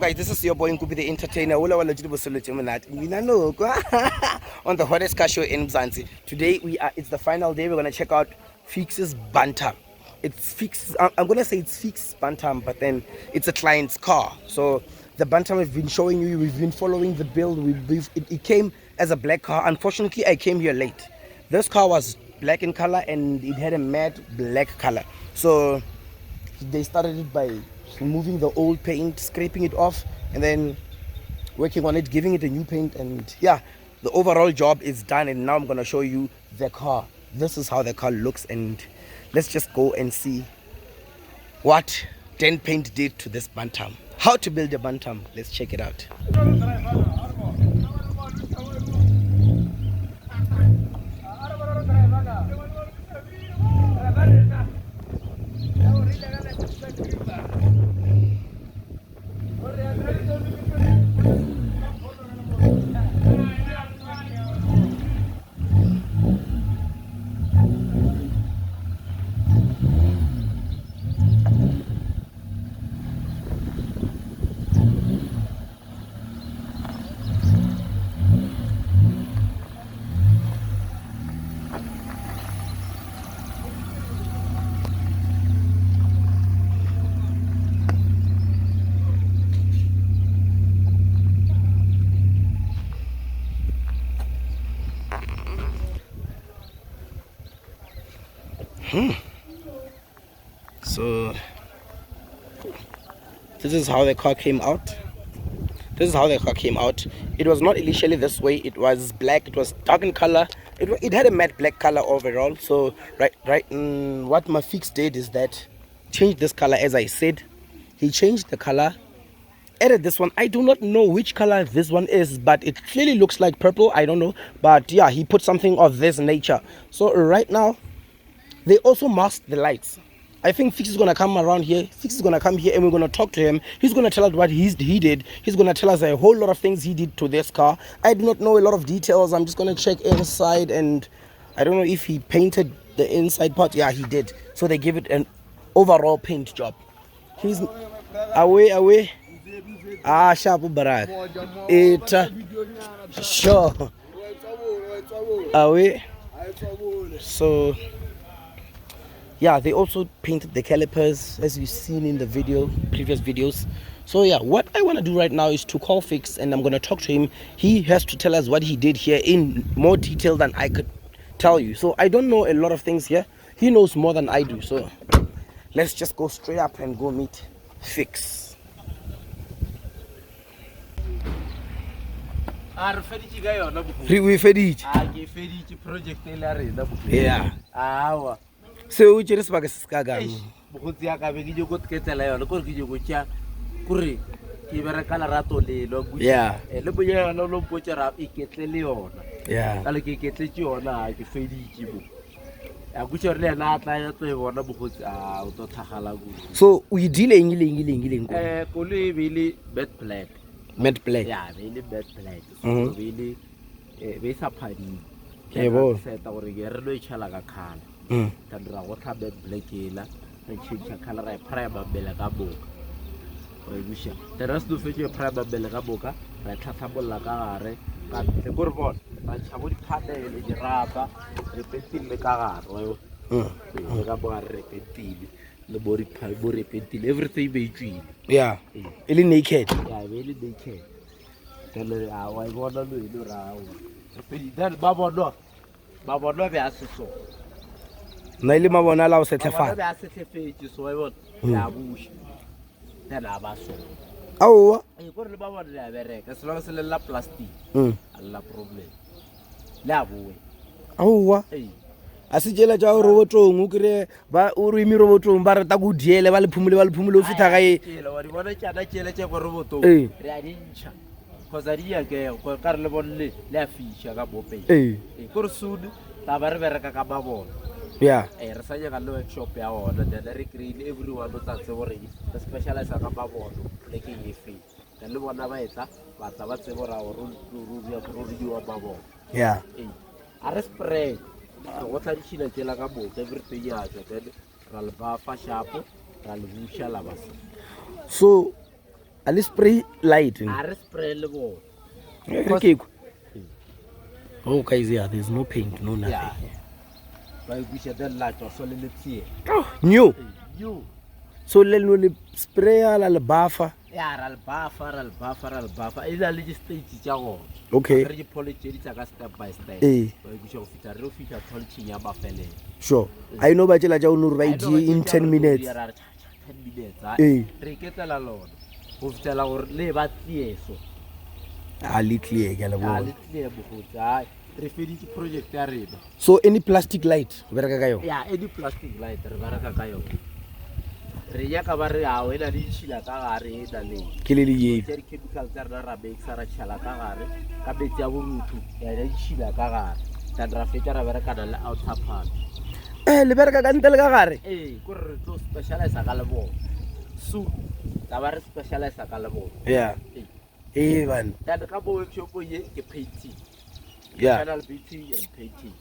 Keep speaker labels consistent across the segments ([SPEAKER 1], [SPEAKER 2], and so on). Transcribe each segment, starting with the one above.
[SPEAKER 1] Guys, this is your boy Nkubi the entertainer. On the hottest car show in Mzansi. Today it's the final day. We're gonna check out Fix's Bantam. It's Fix. I'm gonna say it's Fix Bantam, but then it's a client's car. So the Bantam I've been showing you, we've been following the build. It came as a black car. Unfortunately, I came here late. This car was black in color and it had a matte black color. So they started it by removing the old paint, scraping it off, and then working on it, giving it a new paint. And yeah, the overall job is done, and now I'm gonna show you the car. This is how the car looks, and let's just go and see what dent paint did to this Bantam. How to build a Bantam, let's check it out. So this is how the car came out. It was not initially this way. It was black. It was dark in color. It had a matte black color overall. So what my fix did is that changed this color. As I said, he changed the color, added this one. I do not know which color this one is, but it clearly looks like purple. I don't know, but yeah, he put something of this nature. So right now they also masked the lights. I think Fix is gonna come around here. Fix is gonna come here and we're gonna talk to him. He's gonna tell us what he did. He's gonna tell us a whole lot of things he did to this car. I do not know a lot of details. I'm just gonna check inside, and I don't know if he painted the inside part. Yeah, he did. So they give it an overall paint job. He's away. Sharp barak. It sure away. So yeah, they also painted the calipers as you've seen in the previous videos. So yeah, what I want to do right now is to call Fix, and I'm going to talk to him. He has to tell us what he did here in more detail than I could tell you. So I don't know a lot of things here. He knows more than I do. So let's just go straight up and go meet Fix. We fedit. Yeah. So we just baga skaga.
[SPEAKER 2] Bogotsi ya ka be ke go tketela yona go ke go tša kore ke bere ka lerato le lo butša.
[SPEAKER 1] Yeah.
[SPEAKER 2] Le boya no lo potšera iketle le yona.
[SPEAKER 1] Yeah.
[SPEAKER 2] Ka le ke iketletse yona ke feditše bo. Ya butša le na tla ya tlo e bona bogotsi o tlo thagala go.
[SPEAKER 1] So we dealing
[SPEAKER 2] ko le be le matte black.
[SPEAKER 1] Matte black.
[SPEAKER 2] Yeah, be le matte black. So be le be sa phadi.
[SPEAKER 1] Ke bo
[SPEAKER 2] seta gore ke re lo itšhala ka khala. Tandra go tla matte black ela re change color ra prime bele ka boka. Re busha. The rest do fetše prime bele ka boka, ra tlhatlhabolla ka gare. Ka tle go re bona. Ba tšhabo di panele di rapa, re pentile ka gare. Re ka boga re pentile. Le body pipe bo re pentile everything be tswile.
[SPEAKER 1] Yeah. Ele naked.
[SPEAKER 2] Yeah, really naked. Tele wa bona lo ile ra o. Then ba bona be a so.
[SPEAKER 1] Na ile mabona la o setlefa.
[SPEAKER 2] Ba se tlefetse so e bona. Ya busha. Tena ba so.
[SPEAKER 1] Aowa.
[SPEAKER 2] E go re ba bona le a bereka, se lo se le la plastic. Alla problem. La boe.
[SPEAKER 1] Aowa. A se jela ja robotong o kre ba o re mi robotong ba rata go diele ba le phumule o fitha ga e.
[SPEAKER 2] Wa di bona tšana tšele tše go robotong. Re a dintšha. Khoza di ya ke go ka re le bonle le a fisha ka bope. Go re sudi ta ba re bereka ka ba bona.
[SPEAKER 1] Yeah.
[SPEAKER 2] Re sa ya le workshop ya ona, then re create everyone o tla tse gore the specialize ka ba bona le ke e fe. Le bona ba etla ba tla ba tse bora o ru ya go ru wa ba bona.
[SPEAKER 1] Yeah.
[SPEAKER 2] A re spray go tla di tšhila tsela ka boka everything ya then ra le ba fa shapo ra le busha la ba.
[SPEAKER 1] So a le spray light
[SPEAKER 2] a re spray le bona.
[SPEAKER 1] okay. Oh guys, yeah, there's no paint, no nothing.
[SPEAKER 2] Ba ikwisha the light wa so le tsie.
[SPEAKER 1] Oh, new.
[SPEAKER 2] You.
[SPEAKER 1] So le no le spray ala le buffer.
[SPEAKER 2] Yeah, ral buffer. Ila le stage tsa go.
[SPEAKER 1] Okay.
[SPEAKER 2] Re di polish di tsa ka step by step. Ba ikwisha go fita re fita polishing ya ba fele.
[SPEAKER 1] Sure. I know ba tshela ja o no ba in 10 minutes.
[SPEAKER 2] 10 minutes. Re ketela lona. Go fitela gore le ba tieso.
[SPEAKER 1] Ali clear ke la bona.
[SPEAKER 2] Ali clear bogotsa. Re feditse project ya rena.
[SPEAKER 1] So any plastic light o bereka ka yona?
[SPEAKER 2] Yeah, any plastic light re bereka ka yona. Re ya ka ba re a wena di tshila ka gare e tla le.
[SPEAKER 1] Ke le ye.
[SPEAKER 2] Tse chemical tsa rena ra be tsara tshela ka gare ka betsi ya borutu ya di tshila ka gare. Tla ra fetsa ra bereka na le outer part.
[SPEAKER 1] Le bereka ka ntele ka gare?
[SPEAKER 2] Go re tlo specialize ka le bona. So ta ba re specialize ka le bona.
[SPEAKER 1] Yeah. Man.
[SPEAKER 2] That ka bo workshop ye ke painting.
[SPEAKER 1] Yeah.
[SPEAKER 2] Final beating and painting.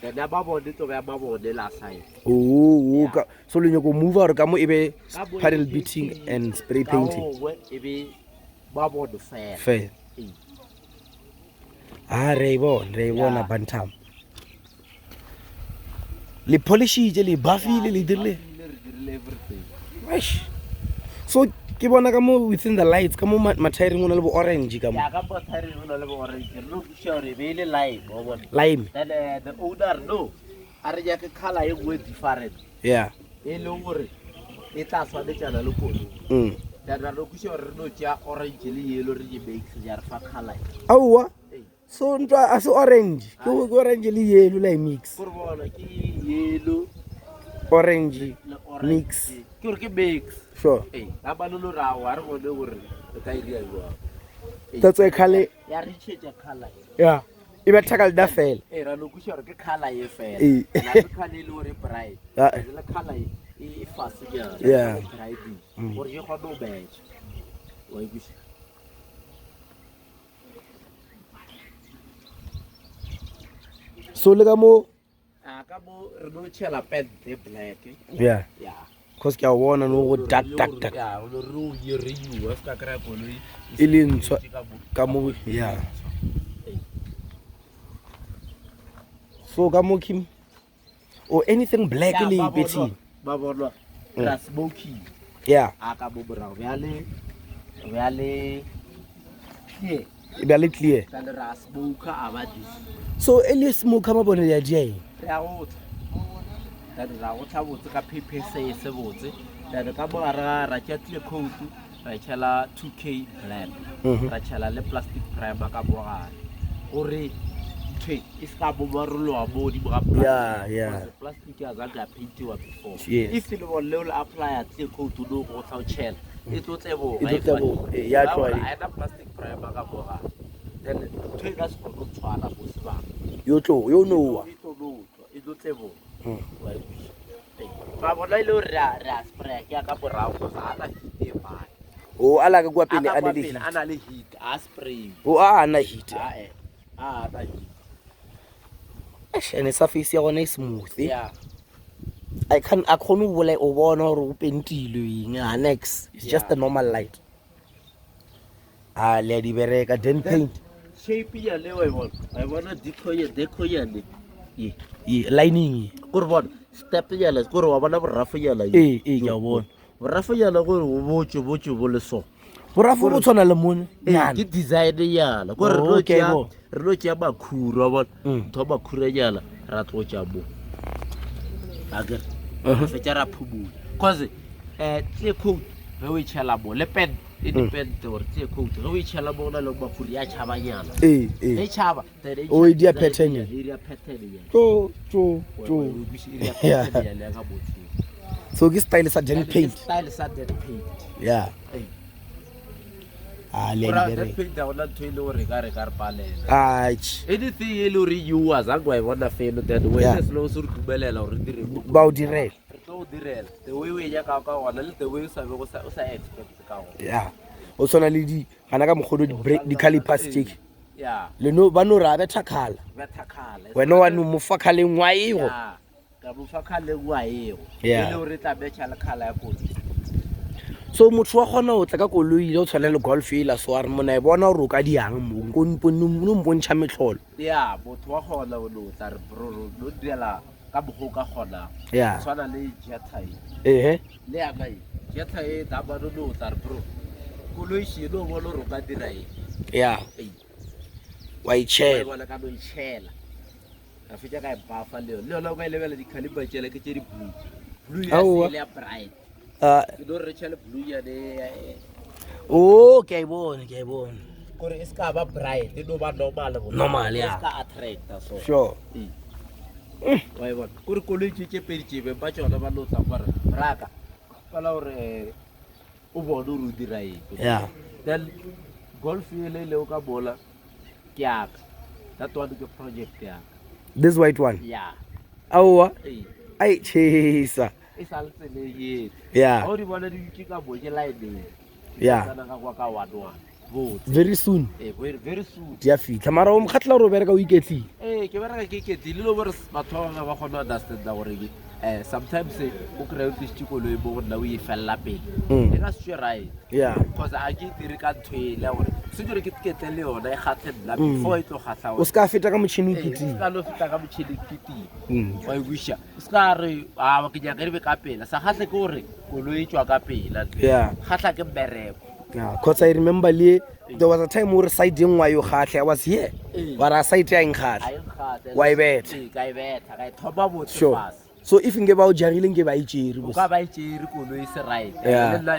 [SPEAKER 2] Then ba bone to ba bone la side.
[SPEAKER 1] Yeah. So le nyoko move out ka mo ebe panel beating and spray painting.
[SPEAKER 2] Ebe ba bone fair.
[SPEAKER 1] Fair. Re bona Bantam. Le polishije le buffile le dirile everything. So ke bona ka mo within the lights ka mo mathiring ona le bo orange ka mo.
[SPEAKER 2] Ya ka mathiring ona le bo orange. No sure be le lime o bona.
[SPEAKER 1] Lime.
[SPEAKER 2] Then the odor no. Are ja ke color e go different.
[SPEAKER 1] Yeah.
[SPEAKER 2] E le gore e tla swa le tsana le kone. Then ra no sure no tja orange le yellow re mix ya re fa color.
[SPEAKER 1] Awa. So ntwa aso orange. Ke orange le yellow la mix.
[SPEAKER 2] Go bona ke yellow
[SPEAKER 1] orange mix.
[SPEAKER 2] Ke re ke mix.
[SPEAKER 1] Sure.
[SPEAKER 2] La balolo ra wa re bone gore ka iri ya go.
[SPEAKER 1] That's why color.
[SPEAKER 2] Ya re change color.
[SPEAKER 1] Yeah. E be thakal da fela.
[SPEAKER 2] Ra no kushora ke color ye fela. Na ke color le gore bright. La color e fast ya.
[SPEAKER 1] Yeah.
[SPEAKER 2] Bright. Gore ye go no batch. Wa ikuse.
[SPEAKER 1] So le ka mo
[SPEAKER 2] ka mo re no chela pen de black.
[SPEAKER 1] Yeah.
[SPEAKER 2] Yeah.
[SPEAKER 1] Cause ke a bona no go dark.
[SPEAKER 2] Yeah, lo ro ye re you after kra koloi.
[SPEAKER 1] Ile ntshwa ka mo yeah. So ka mo Kim or anything black le ipeti.
[SPEAKER 2] Ba bona la smoky.
[SPEAKER 1] Yeah.
[SPEAKER 2] Aka bo brown. Vale clear.
[SPEAKER 1] E be le clear.
[SPEAKER 2] Tla ra smoke aba dis.
[SPEAKER 1] So ele smoke ma bona ya di.
[SPEAKER 2] Ya go tla ra go tla botse ka pepe se botse. Tla ka bo ra tšhatile coat ra tšhala 2K black. Ra tšhala le plastic primer ka bo gare. Ore it's ka bo barolo wa body ba
[SPEAKER 1] yeah.
[SPEAKER 2] Plastic ya za ka paintiwa before.
[SPEAKER 1] Yes.
[SPEAKER 2] If you want to apply a coat to do go tla tšhela. It will table.
[SPEAKER 1] Yeah, try.
[SPEAKER 2] I had a plastic primer ka bo gare. Then take us go to tshwana go se ba.
[SPEAKER 1] You know.
[SPEAKER 2] It will table. Ba bona ile ra spray ya ka borao go sa ala heat ba.
[SPEAKER 1] O ala ka kwa pele
[SPEAKER 2] ana le heat a spray.
[SPEAKER 1] O ana heat.
[SPEAKER 2] A ba heat.
[SPEAKER 1] Ene surface ya gona e smooth.
[SPEAKER 2] Yeah.
[SPEAKER 1] I khone o bola o bona gore o pentilwe eng next. It's just a normal light. Le di bereka then paint.
[SPEAKER 2] Shape ya le I wanna deco ya le.
[SPEAKER 1] Lining.
[SPEAKER 2] Go bona step ya le go wa bona borafo ya la.
[SPEAKER 1] Ya bona.
[SPEAKER 2] Borafo ya la go botse bo le so.
[SPEAKER 1] Borafo bo tshwana le mone.
[SPEAKER 2] Ke design ya la go re lo tja ba khura bona. Tho ba khura ya la ra tlotja bo. Aga. Fetsa ra phubula. Cause tle coat re o itshela bo le pen e depend gore tle coat re o itshela bo na le ba khuri ya chabanyana. E chaba
[SPEAKER 1] o e dia pattern ya.
[SPEAKER 2] Area pattern ya.
[SPEAKER 1] To.
[SPEAKER 2] Yeah. Le ga botse.
[SPEAKER 1] So ke style sa gel paint.
[SPEAKER 2] Style sa gel paint.
[SPEAKER 1] Yeah. Le
[SPEAKER 2] di paint da ona ntho ile gore ga re palela. Anything ile ore you was agwa e bona felo that way the slow so re kubelela gore dire
[SPEAKER 1] ba o direla.
[SPEAKER 2] Go direla. The way ya ka ona le the way sa be go sa expect ka go.
[SPEAKER 1] Yeah. O sona le di gana ka mogodo di break di calipers check.
[SPEAKER 2] Yeah.
[SPEAKER 1] Le no ba no ra betha khala. Wena wa no mo fa khaleng wa ego.
[SPEAKER 2] Ka bo fa khaleng wa ego.
[SPEAKER 1] Ile
[SPEAKER 2] ore tla betcha le khala ya kotsi.
[SPEAKER 1] so motho wa kgona ho tla ka koloi le o tshwana le golf ela so a re mona e bona gore o ka diang mo no mpontšha metlholo
[SPEAKER 2] ya motho wa kgona o no tla re bro no direla ka bogo ka kgona tshwana le jeta
[SPEAKER 1] ehe
[SPEAKER 2] le yana jeta da ba no tla re bro koloi shi no bona ro ka dira
[SPEAKER 1] ya wa itšhela
[SPEAKER 2] bona ka no itšhela a fetša ka bafa le yona go lebela di caliber tšela ke tše di blue ya se le bright ke do re tšhela blue ya de
[SPEAKER 1] ke a bona
[SPEAKER 2] gore e ska ba bright e no ba
[SPEAKER 1] normal ya
[SPEAKER 2] ska attract so
[SPEAKER 1] sure
[SPEAKER 2] wa e bona gore koloi tše pedi tše ba tšona ba no tla gore raka ba la gore o bona o ro dira
[SPEAKER 1] yeah
[SPEAKER 2] then golf ile le o ka bola ke aka that one ke project ya
[SPEAKER 1] this white one
[SPEAKER 2] yeah
[SPEAKER 1] aowa ai chesa
[SPEAKER 2] e sa le tsele ye
[SPEAKER 1] yeah
[SPEAKER 2] o di bona di ka bo ke line
[SPEAKER 1] yeah
[SPEAKER 2] kana ka kwa ka one
[SPEAKER 1] very soon
[SPEAKER 2] very soon
[SPEAKER 1] dia fitla mara o mkhatla ro bereka o iketlile
[SPEAKER 2] ke bereka ke iketlile lo gore batho ba gona understand gore ke sometimes o kry o tšhitse koloi bo go nna o e felela pele e ka se right
[SPEAKER 1] yeah
[SPEAKER 2] because a ke dire ka thwele gore se dire ke ketlele yona e gathe nna before e tlo gatla
[SPEAKER 1] o ska feta ka motšhini o kitile
[SPEAKER 2] ska lo feta ka motšhini kitile wa e wisha ska re a ke nyaka re be ka pela sa gatle ke gore koloi e tswa ka pela
[SPEAKER 1] yeah
[SPEAKER 2] gatla ke mbereko
[SPEAKER 1] yeah because I remember there was a time where side engwa yo gatle I was here but a side ya ngkhatle wa ibetha
[SPEAKER 2] ka ibetha ka thoba botse fast
[SPEAKER 1] so if nge ba o jarile nge ba itšere
[SPEAKER 2] o ka ba itšere koloi se right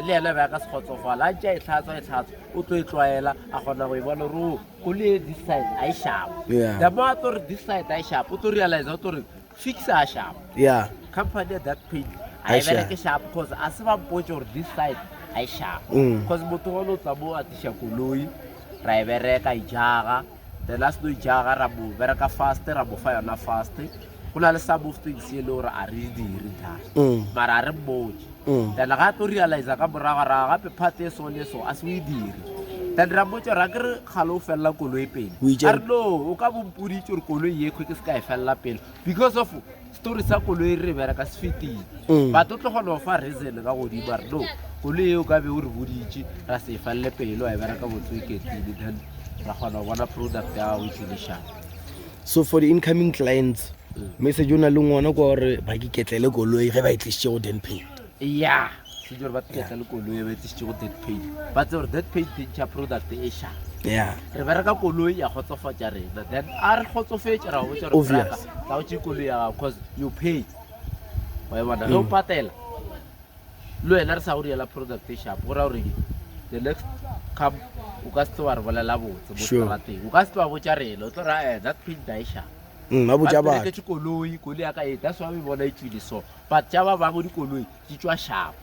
[SPEAKER 2] le ela ba ka se khotsofala a tša e tlhatsa o tlo e tlwaela a gona go e bona ro koloi this side a e sharp the more to this side a e sharp o to realize o to re fix a sharp
[SPEAKER 1] yeah
[SPEAKER 2] company that paid I better ke sharp because as ba mpotse or this side a e sharp because motho wa lo tla bo a tisha koloi ra e bereka e jaga the last no e jaga ra bo bereka fast ra bo fa yona fast kuna le some of things ye lo ra a re dire thata mara re mmoje tla ga to realize ka moraga ra gape part e so le so as we dire tla ra mmoje ra ke khalo fella koloi pele a re no o ka bompudi tšore koloi ye khwe ke se ka e fella pele because of story sa koloi re bereka se fitile ba to tlo gona fa reason ka go di bar no koloi o ka be o re boditše ra se felle pele wa e bereka botsweketile then ra gona bona product ya o tšhilisha
[SPEAKER 1] so for the incoming clients message o na le ngwana kwa gore ba ke ketlele koloi ge ba e tlisitše go den paid
[SPEAKER 2] ya se jore ba ketlele koloi ba e tlisitše go den paid ba tse gore that paid tša product e sha
[SPEAKER 1] yeah
[SPEAKER 2] re bereka koloi ya khotsofatša rena then a re kgotsofetše ra go botša re ka o tše koloi ya gago because you pay wa e bona ge o patela le wena re sa go diela product e sharp go ra gore the next come o ka se tlo wa re bolela botse mo strateng o ka se tlo wa botša rena o tlo ra that paid da e sharp
[SPEAKER 1] ba botša ba
[SPEAKER 2] ke koloi ya ka e that's why we bona e tswile so but tša ba bangwe dikoloi di tswa sharp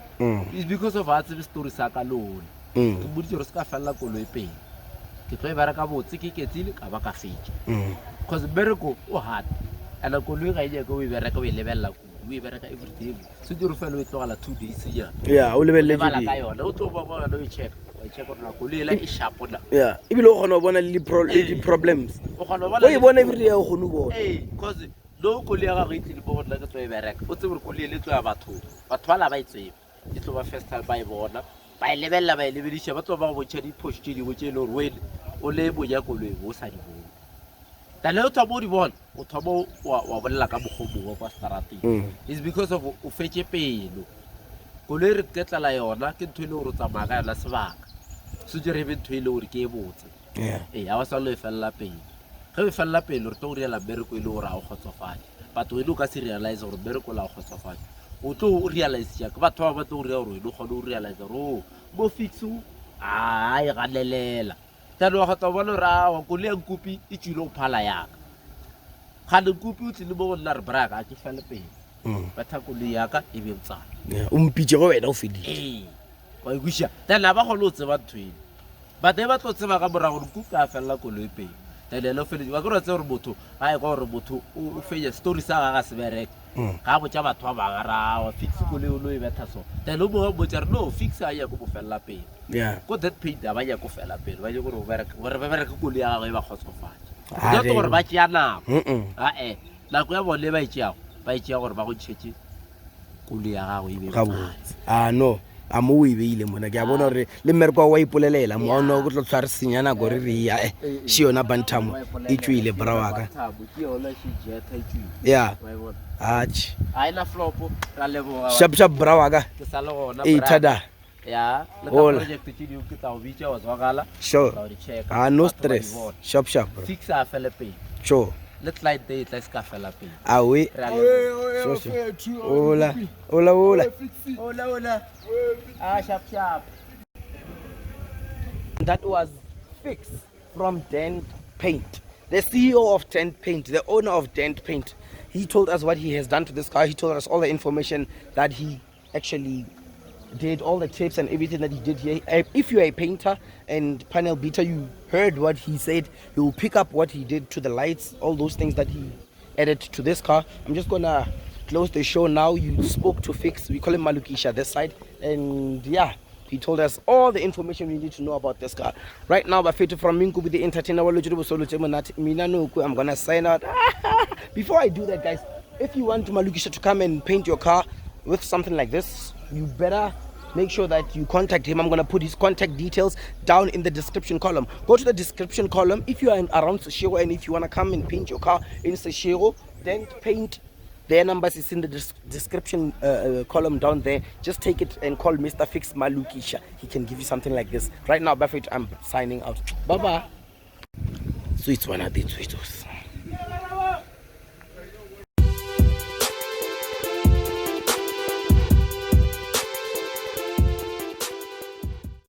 [SPEAKER 2] it's because of a tsebe story sa ka lone ke boditše gore se ka felela koloi pele ke tlo e bereka botse ke ketlile ka ba ka fetša because mmereko o hard and koloi ga e nyake o e bereka o e lebelela o e bereka everyday se dire fela o e tlogela 2 days
[SPEAKER 1] ya o lebelele
[SPEAKER 2] ka yona o tlo ba bona o e check gore na koloi ela e sharp na
[SPEAKER 1] ebile o kgona go bona le di-problems o e bona everyday o kgone go bona
[SPEAKER 2] because no koloi ya gago e tlile bo gona ke tlo e bereka o tsebe gore koloi le tlo ya batho ba la ba e tsebe e tlo ba first time ba e bona ba e lebelela ba e lebediša ba tlo ba go botšha diphoso tše dingwe tše e le gore wene o le bonya koloi o sa di bone tale o thoma o di bona o thoma wa bolela ka bogomongwe kwa strateng is because of o fetše pelo koloi re ketlela yona ke ntho e le gore o tsamaya ka yona sebaka se jere be ntho e le gore ke e botse a wa sa lo e felela pele ge o felela pele re tlo go riela mmereko e le gore a o kgotsofatše batho wene o ka se realize gore mmereko la o kgotsofatše o tlo o realize jaaka batho ba ba tlo go ria gore wene o kgone o realize gore o bo fixo a e ganelela tane wa kgotsa bona gore awa koloi ya nkopi e tswile go phala yaka gane nkopi o tlile mo go nna re braka a ke fele pele batha koloi yaka e be botsana
[SPEAKER 1] o mpitše go wena o fedile
[SPEAKER 2] wa ikuša tane ba kgone o tseba ntho ene but e ba tlo tseba ka morago gore nkopi a felela koloi pele tane le o fele wa ke re tse gore motho ga e kwa gore motho o fenya story sa gaga se bereka ga botša batho ba bangwe ra wa fix koloi o lo e betha so tane o mongwe botša re no fix a nyako mo felela pele ko that paid a ba nyako fela pele ba je gore ba bereka koloi ya gago e ba kgotsofatša ke gore ba tšea nako nako ya bone ba e tšeago gore ba go tšhetše koloi ya gago e be
[SPEAKER 1] no a mo o e beile mona ke a bona gore le mmereko wa ipolelela mo a ona go tlo tshware senyana go re re ya she yona Bantam e tswile bra wa ka ya atšhe sharp bra wa ka e thada hola sure no stress sharp bro sure
[SPEAKER 2] let's light day let's ka fela pele
[SPEAKER 1] awe hola sharp. That was fixed from Dent Paint, the CEO of Dent Paint, the owner of Dent Paint. He told us what he has done to this car. He told us all the information that he actually did, all the tips and everything that he did here. If you're a painter and panel beater, you heard what he said. He will pick up what he did to the lights, all those things that he added to this car. I'm just gonna close the show now. You spoke to Fix, we call him Malukisha this side, and yeah, he told us all the information we need to know about this car. Right now, Bafetu from Minku with the entertainer, I'm gonna sign out. Before I do that, guys, if you want Malukisha to come and paint your car with something like this, you better make sure that you contact him. I'm going to put his contact details down in the description column. Go to the description columm if you are around Seshego, and if you want to come and paint your car in Seshego, then paint. Their numbers is in the description column down there. Just take it and call Mr. Fix Malukisha. He can give you something like this. Right now, Buffett, I'm signing out. Bye-bye. Sweets one of these sweetos.